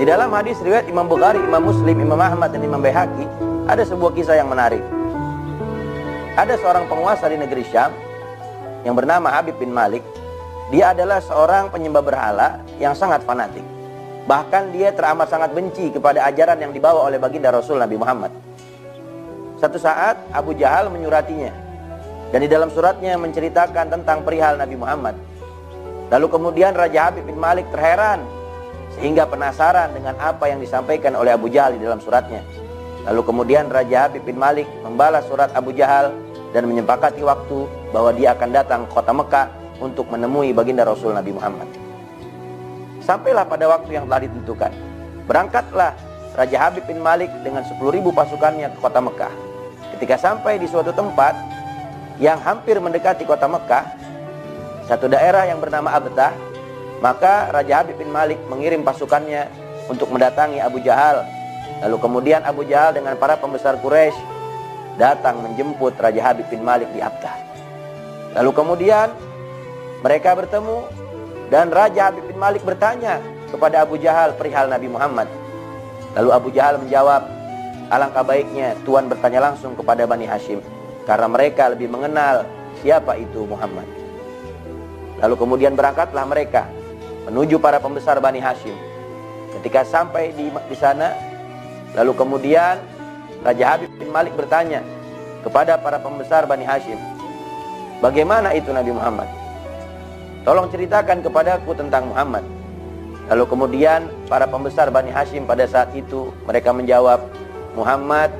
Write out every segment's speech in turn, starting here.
dalam hadis riwayat Imam Bukhari, Imam Muslim, Imam Ahmad, dan Imam Baihaqi, ada sebuah kisah yang menarik. Ada seorang penguasa di negeri Syam yang bernama Habib bin Malik. Dia adalah seorang penyembah berhala yang sangat fanatik. Bahkan dia teramat sangat benci kepada ajaran yang dibawa oleh baginda Rasul Nabi Muhammad. Satu saat Abu Jahal menyuratinya, dan di dalam suratnya menceritakan tentang perihal Nabi Muhammad. Lalu kemudian Raja Habib bin Malik terheran sehingga penasaran dengan apa yang disampaikan oleh Abu Jahal di dalam suratnya. Lalu kemudian Raja Habib bin Malik membalas surat Abu Jahal dan menyepakati waktu bahwa dia akan datang ke kota Mekah untuk menemui baginda Rasul Nabi Muhammad. Sampailah pada waktu yang telah ditentukan. Berangkatlah Raja Habib bin Malik dengan 10.000 pasukannya ke kota Mekah. Ketika sampai di suatu tempat yang hampir mendekati kota Mekah, satu daerah yang bernama Abtah, maka Raja Habib bin Malik mengirim pasukannya untuk mendatangi Abu Jahal. Lalu kemudian Abu Jahal dengan para pembesar Quraisy datang menjemput Raja Habib bin Malik di Abtah. Lalu kemudian mereka bertemu dan Raja Habib bin Malik bertanya kepada Abu Jahal perihal Nabi Muhammad. Lalu Abu Jahal menjawab, alangkah baiknya Tuan bertanya langsung kepada Bani Hashim, karena mereka lebih mengenal siapa itu Muhammad. Lalu kemudian berangkatlah mereka menuju para pembesar Bani Hashim. Ketika sampai di sana, lalu kemudian Raja Habib bin Malik bertanya kepada para pembesar Bani Hashim, bagaimana itu Nabi Muhammad? Tolong ceritakan kepadaku tentang Muhammad. Lalu kemudian para pembesar Bani Hashim pada saat itu mereka menjawab, Muhammad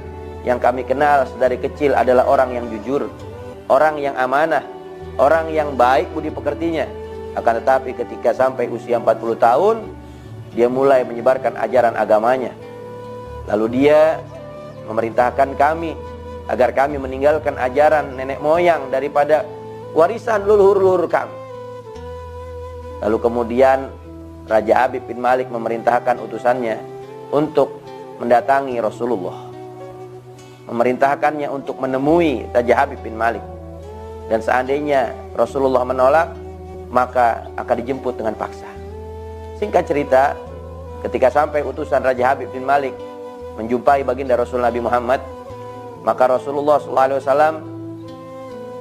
yang kami kenal sedari kecil adalah orang yang jujur, orang yang amanah, orang yang baik budi pekertinya. Akan tetapi ketika sampai usia 40 tahun, dia mulai menyebarkan ajaran agamanya. Lalu dia memerintahkan kami agar kami meninggalkan ajaran nenek moyang daripada warisan leluhur-leluhur kami. Lalu kemudian Raja Habib bin Malik memerintahkan utusannya untuk mendatangi Rasulullah, memerintahkannya untuk menemui Raja Habib bin Malik. Dan seandainya Rasulullah menolak, maka akan dijemput dengan paksa. Singkat cerita, ketika sampai utusan Raja Habib bin Malik menjumpai baginda Rasul Nabi Muhammad, maka Rasulullah SAW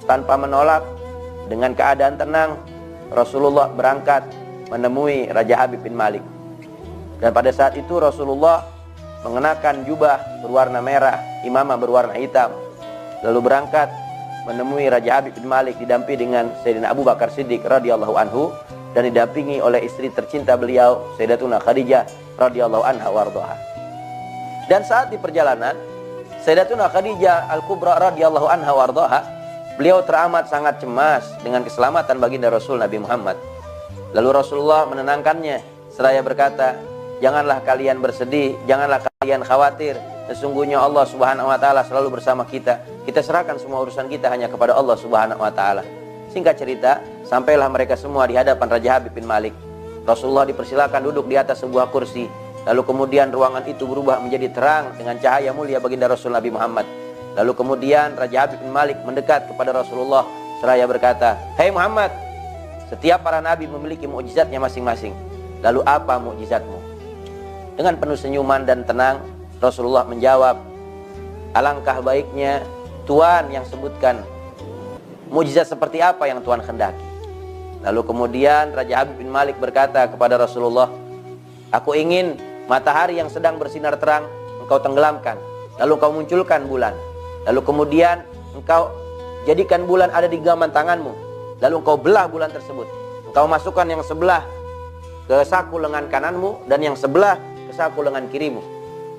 tanpa menolak, dengan keadaan tenang, Rasulullah berangkat menemui Raja Habib bin Malik. Dan pada saat itu Rasulullah mengenakan jubah berwarna merah, imamah berwarna hitam, lalu berangkat menemui Raja Habib bin Malik didampingi dengan Sayyidina Abu Bakar Siddiq radhiyallahu anhu dan didampingi oleh istri tercinta beliau Sayyidatuna Khadijah radhiyallahu anha warḍaha. Dan saat di perjalanan Sayyidatuna Khadijah Al-Kubra radhiyallahu anha warḍaha, beliau teramat sangat cemas dengan keselamatan baginda Rasul Nabi Muhammad. Lalu Rasulullah menenangkannya seraya berkata, janganlah kalian bersedih, janganlah kalian khawatir. Sesungguhnya Allah Subhanahu wa taala selalu bersama kita. Kita serahkan semua urusan kita hanya kepada Allah Subhanahu wa taala. Singkat cerita, sampailah mereka semua di hadapan Raja Habib bin Malik. Rasulullah dipersilakan duduk di atas sebuah kursi. Lalu kemudian ruangan itu berubah menjadi terang dengan cahaya mulia baginda Rasul Nabi Muhammad. Lalu kemudian Raja Habib bin Malik mendekat kepada Rasulullah seraya berkata, "Hei Muhammad, setiap para nabi memiliki mukjizatnya masing-masing. Lalu apa mukjizatmu?" Dengan penuh senyuman dan tenang, Rasulullah menjawab, "Alangkah baiknya Tuhan yang sebutkan mukjizat seperti apa yang Tuhan kehendaki." Lalu kemudian Raja Habib bin Malik berkata kepada Rasulullah, "Aku ingin matahari yang sedang bersinar terang engkau tenggelamkan, lalu engkau munculkan bulan. Lalu kemudian engkau jadikan bulan ada di genggaman tanganmu. Lalu engkau belah bulan tersebut. Engkau masukkan yang sebelah ke saku lengan kananmu dan yang sebelah ke saku lengan kirimu.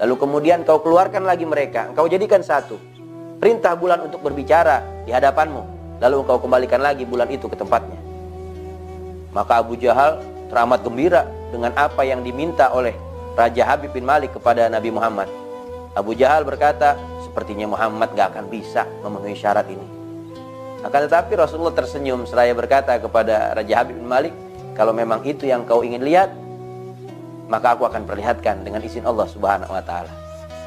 Lalu kemudian engkau keluarkan lagi mereka. Engkau jadikan satu. Perintah bulan untuk berbicara di hadapanmu. Lalu engkau kembalikan lagi bulan itu ke tempatnya." Maka Abu Jahal teramat gembira dengan apa yang diminta oleh Raja Habib bin Malik kepada Nabi Muhammad. Abu Jahal berkata, sepertinya Muhammad gak akan bisa memenuhi syarat ini. Akan tetapi Rasulullah tersenyum seraya berkata kepada Raja Habib bin Malik, "Kalau memang itu yang kau ingin lihat, maka aku akan perlihatkan dengan izin Allah Subhanahu wa taala."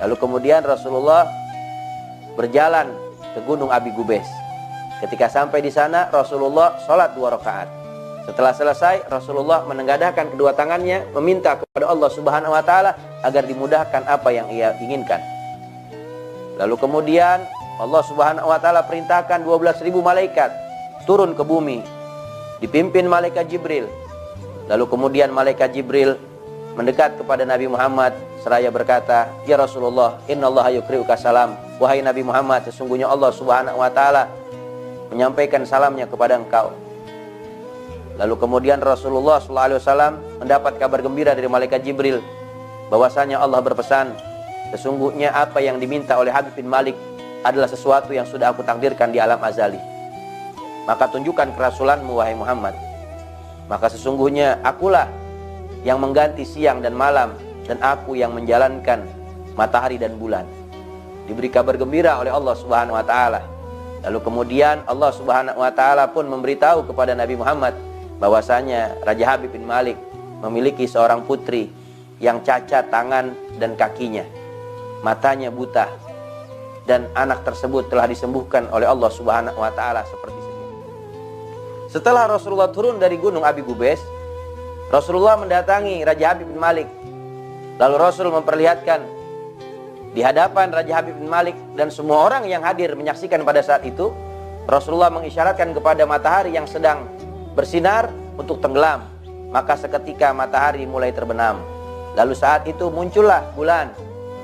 Lalu kemudian Rasulullah berjalan ke Gunung Abi Gubais. Ketika sampai di sana, Rasulullah sholat 2 rakaat. Setelah selesai, Rasulullah menengadahkan kedua tangannya, meminta kepada Allah Subhanahu wa Ta'ala agar dimudahkan apa yang ia inginkan. Lalu kemudian Allah Subhanahu wa Ta'ala perintahkan 12.000 malaikat turun ke bumi, dipimpin malaikat Jibril. Lalu kemudian malaikat Jibril mendekat kepada Nabi Muhammad seraya berkata, "Ya Rasulullah, innallaha yukri'uka salam." Wahai Nabi Muhammad, sesungguhnya Allah Subhanahu wa Ta'ala menyampaikan salamnya kepada engkau. Lalu kemudian Rasulullah SAW mendapat kabar gembira dari malaikat Jibril bahwasanya Allah berpesan, sesungguhnya apa yang diminta oleh Habib bin Malik adalah sesuatu yang sudah aku takdirkan di alam azali. Maka tunjukkan kerasulanmu wahai Muhammad. Maka sesungguhnya akulah yang mengganti siang dan malam, dan aku yang menjalankan matahari dan bulan. Diberi kabar gembira oleh Allah Subhanahu wa Ta'ala. Lalu kemudian Allah Subhanahu wa Ta'ala pun memberitahu kepada Nabi Muhammad bahwasanya Raja Habib bin Malik memiliki seorang putri yang cacat tangan dan kakinya, matanya buta, dan anak tersebut telah disembuhkan oleh Allah Subhanahu wa Ta'ala seperti sedia. Setelah Rasulullah turun dari gunung Abi Gubais, Rasulullah mendatangi Raja Habib bin Malik. Lalu Rasul memperlihatkan di hadapan Raja Habib bin Malik dan semua orang yang hadir menyaksikan pada saat itu, Rasulullah mengisyaratkan kepada matahari yang sedang bersinar untuk tenggelam. Maka seketika matahari mulai terbenam. Lalu saat itu muncullah bulan.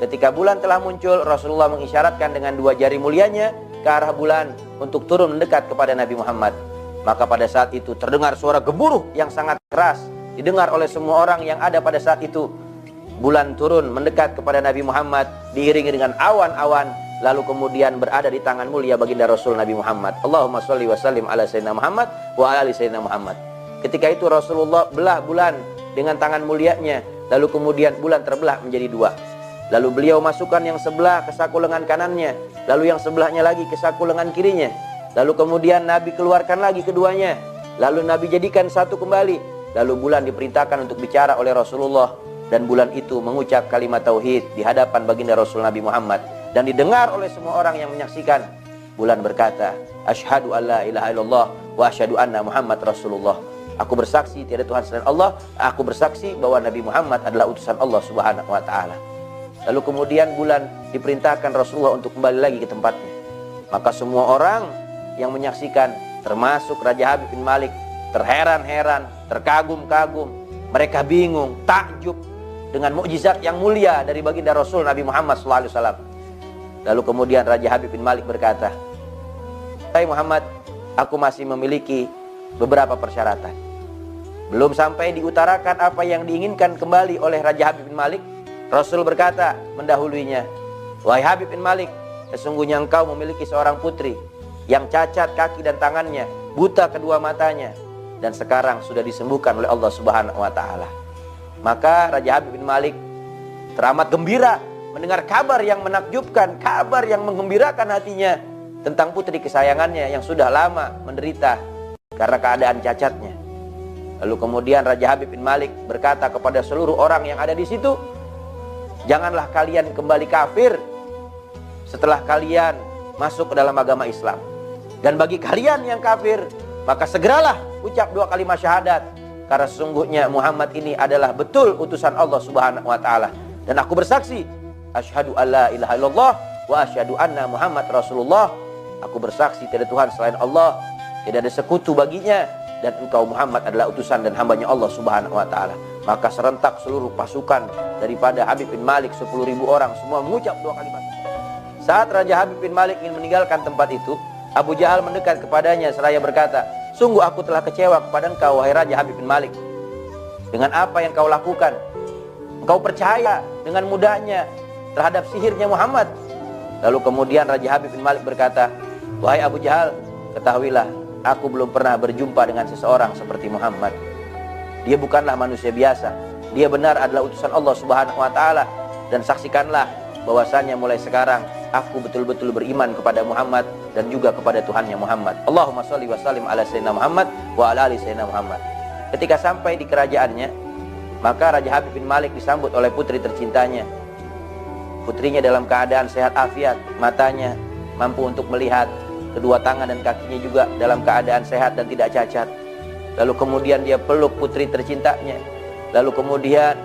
Ketika bulan telah muncul, Rasulullah mengisyaratkan dengan dua jari mulianya ke arah bulan untuk turun mendekat kepada Nabi Muhammad. Maka pada saat itu terdengar suara gemuruh yang sangat keras, didengar oleh semua orang yang ada pada saat itu. Bulan turun mendekat kepada Nabi Muhammad diiringi dengan awan-awan, lalu kemudian berada di tangan mulia baginda Rasul Nabi Muhammad. Allahumma sholli wa sallim ala sayyidina Muhammad wa ala ali sayyidina Muhammad. Ketika itu Rasulullah belah bulan dengan tangan mulianya, lalu kemudian bulan terbelah menjadi dua. Lalu beliau masukkan yang sebelah ke saku lengan kanannya, lalu yang sebelahnya lagi ke saku lengan kirinya. Lalu kemudian Nabi keluarkan lagi keduanya, lalu Nabi jadikan satu kembali. Lalu bulan diperintahkan untuk bicara oleh Rasulullah, dan bulan itu mengucap kalimat tauhid di hadapan baginda Rasul Nabi Muhammad, dan didengar oleh semua orang yang menyaksikan. Bulan berkata, "Asyhadu an la ilaha illallah wa asyhadu anna Muhammad Rasulullah." Aku bersaksi tiada Tuhan selain Allah. Aku bersaksi bahwa Nabi Muhammad adalah utusan Allah Subhanahu wa Ta'ala. Lalu kemudian bulan diperintahkan Rasulullah untuk kembali lagi ke tempatnya. Maka semua orang yang menyaksikan, termasuk Raja Habib bin Malik, terheran-heran, terkagum-kagum. Mereka bingung, takjub dengan mukjizat yang mulia dari baginda Rasul Nabi Muhammad SAW. Lalu kemudian Raja Habib bin Malik berkata, "Hai Muhammad, aku masih memiliki beberapa persyaratan." Belum sampai diutarakan apa yang diinginkan kembali oleh Raja Habib bin Malik, Rasul berkata mendahuluinya, "Wahai Habib bin Malik, sesungguhnya engkau memiliki seorang putri yang cacat kaki dan tangannya, buta kedua matanya, dan sekarang sudah disembuhkan oleh Allah Subhanahu wa Ta'ala." Maka Raja Habib bin Malik teramat gembira mendengar kabar yang menakjubkan, kabar yang menggembirakan hatinya tentang putri kesayangannya yang sudah lama menderita karena keadaan cacatnya. Lalu kemudian Raja Habib bin Malik berkata kepada seluruh orang yang ada di situ, "Janganlah kalian kembali kafir setelah kalian masuk ke dalam agama Islam. Dan bagi kalian yang kafir, maka segeralah ucap 2 kalimat syahadat, karena sesungguhnya Muhammad ini adalah betul utusan Allah Subhanahu wa Ta'ala. Dan aku bersaksi, asyhadu alla ilaha illallah wa asyhadu anna Muhammad Rasulullah." Aku bersaksi tiada Tuhan selain Allah, tidak ada sekutu baginya, dan engkau Muhammad adalah utusan dan hambanya Allah Subhanahu wa Ta'ala. Maka serentak seluruh pasukan daripada Habib bin Malik, 10.000 orang, semua mengucap 2 kalimat. Saat Raja Habib bin Malik ingin meninggalkan tempat itu, Abu Jahal mendekat kepadanya seraya berkata, "Sungguh aku telah kecewa kepada engkau, wahai Raja Habib bin Malik, dengan apa yang kau lakukan. Engkau percaya dengan mudahnya terhadap sihirnya Muhammad." Lalu kemudian Raja Habib bin Malik berkata, "Wahai Abu Jahal, ketahuilah, aku belum pernah berjumpa dengan seseorang seperti Muhammad. Dia bukanlah manusia biasa. Dia benar adalah utusan Allah Subhanahu wa Ta'ala. Dan saksikanlah bahwasanya mulai sekarang aku betul-betul beriman kepada Muhammad dan juga kepada Tuhannya Muhammad. Allahumma sholli wa sallim ala sayyidina Muhammad wa ala ali sayyidina Muhammad." Ketika sampai di kerajaannya, maka Raja Habib bin Malik disambut oleh putri tercintanya. Putrinya dalam keadaan sehat afiat, matanya mampu untuk melihat, kedua tangan dan kakinya juga dalam keadaan sehat dan tidak cacat. Lalu kemudian dia peluk putri tercintanya. Lalu kemudian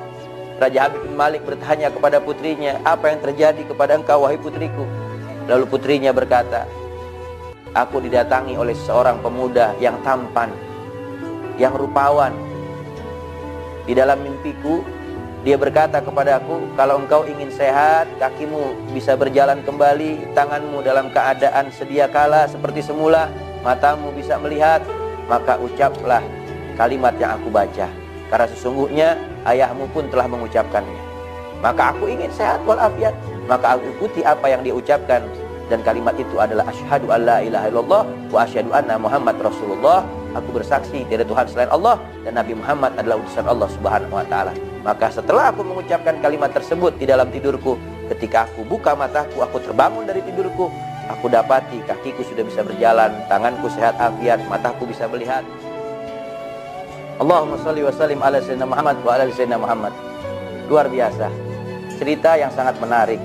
Raja Habib bin Malik bertanya kepada putrinya, apa yang terjadi kepada engkau wahai putriku? Lalu putrinya berkata, aku didatangi oleh seorang pemuda yang tampan, yang rupawan. Di dalam mimpiku dia berkata kepadaku, kalau engkau ingin sehat, kakimu bisa berjalan kembali, tanganmu dalam keadaan sedia kala seperti semula, matamu bisa melihat, maka ucaplah kalimat yang aku baca, karena sesungguhnya ayahmu pun telah mengucapkannya. Maka aku ingin sehat walafiat, maka aku ikuti apa yang dia ucapkan, dan kalimat itu adalah asyhadu alla ilaha illallah wa asyhadu anna Muhammad Rasulullah. Aku bersaksi tiada Tuhan selain Allah dan Nabi Muhammad adalah utusan Allah Subhanahu wa taala. Maka setelah aku mengucapkan kalimat tersebut di dalam tidurku, ketika aku buka mataku, aku terbangun dari tidurku, aku dapati kakiku sudah bisa berjalan, tanganku sehat afiat, mataku bisa melihat. Allahumma shalli wa sallim ala sayyidina Muhammad wa ala sayyidina Muhammad. Luar biasa. Cerita yang sangat menarik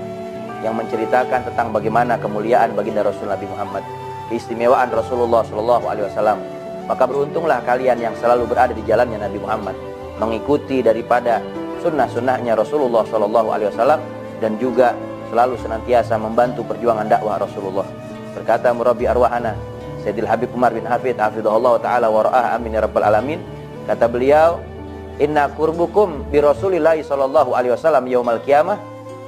yang menceritakan tentang bagaimana kemuliaan baginda Rasul Nabi Muhammad, keistimewaan Rasulullah sallallahu alaihi wasallam. Maka beruntunglah kalian yang selalu berada di jalannya Nabi Muhammad, mengikuti daripada sunnah-sunnahnya Rasulullah sallallahu alaihi wasallam, dan juga selalu senantiasa membantu perjuangan dakwah Rasulullah. Berkata murabbi arwahana Sayyidil Habib Umar bin Hafid hafizahullah taala wa ra'ah amin ya rabbal alamin. Kata beliau, inna qurbukum bi Rasulillahi sallallahu alaihi wasallam yaumal qiyamah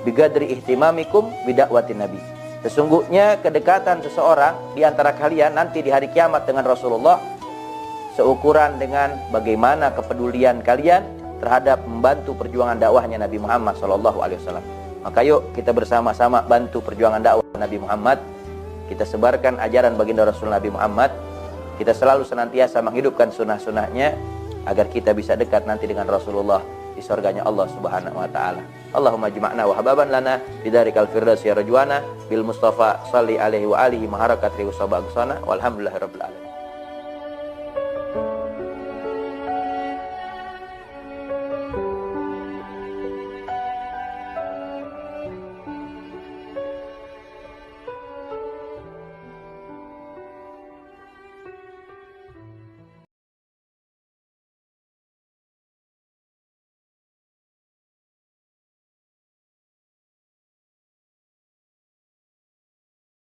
bigadri ihtimamikum bidakwatin nabi. Sesungguhnya kedekatan seseorang di antara kalian nanti di hari kiamat dengan Rasulullah seukuran dengan bagaimana kepedulian kalian terhadap membantu perjuangan dakwahnya Nabi Muhammad sallallahu alaihi wasallam. Maka yuk kita bersama-sama bantu perjuangan dakwah Nabi Muhammad. Kita sebarkan ajaran baginda Rasul Nabi Muhammad. Kita selalu senantiasa menghidupkan sunnah-sunnahnya agar kita bisa dekat nanti dengan Rasulullah di surganya Allah Subhanahu wa taala. Allahumma jma'na wa hababan lana bidarikal firdaus ya rajwana bil Mustafa salli alaihi wa alihi maharakatri wa sabaqsana walhamdulillahirabbil alamin.